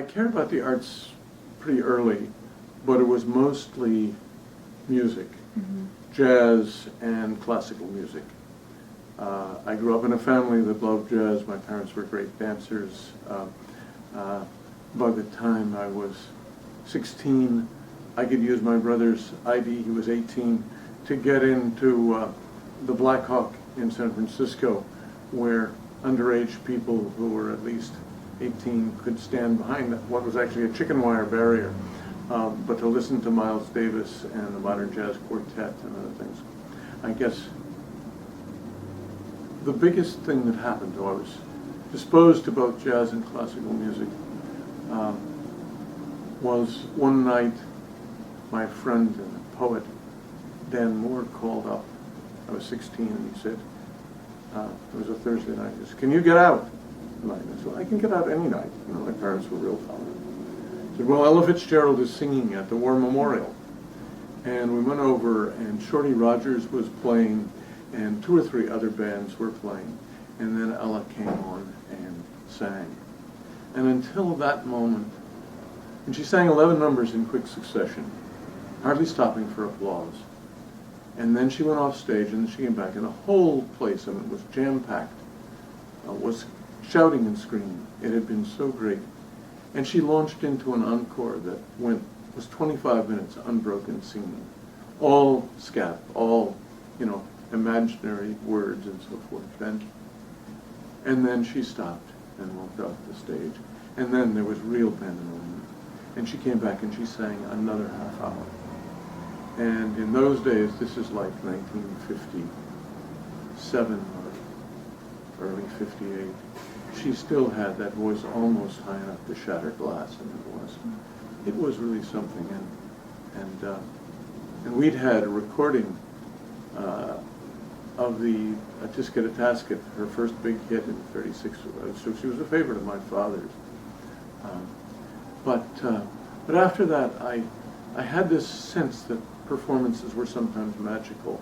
cared about the arts pretty early, but it was mostly music, jazz and classical music. I grew up in a family that loved jazz. My parents were great dancers. By the time I was 16, I could use my brother's ID, he was 18, to get into the Black Hawk in San Francisco, where underage people who were at least 18 could stand behind what was actually a chicken wire barrier, but to listen to Miles Davis and the Modern Jazz Quartet and other things. I guess the biggest thing that happened, though I was disposed to both jazz and classical music, was one night my friend and poet Dan Moore called up. I was 16, and he said, it was a Thursday night, he said, "Can you get out tonight?" I said, "I can get out any night." You know, my parents were real tolerant. He said, "Well, Ella Fitzgerald is singing at the War Memorial." And we went over, and Shorty Rogers was playing, and 2 or 3 other bands were playing. And then Ella came on and sang. And until that moment, and she sang 11 numbers in quick succession, hardly stopping for applause. And then she went off stage, and then she came back, and the whole place, I mean, was jam-packed, was shouting and screaming. It had been so great. And she launched into an encore that was 25 minutes unbroken singing. All scat, all, you know, imaginary words and so forth. And then she stopped and walked off the stage. And then there was real pandemonium. And she came back and she sang another half hour. And in those days, this is like 1957 or early 58, she still had that voice almost high enough to shatter glass, and it was really something. And we'd had a recording of the A Tisket a Tasket, her first big hit in '36. So she was a favorite of my father's. But after that, I had this sense that performances were sometimes magical.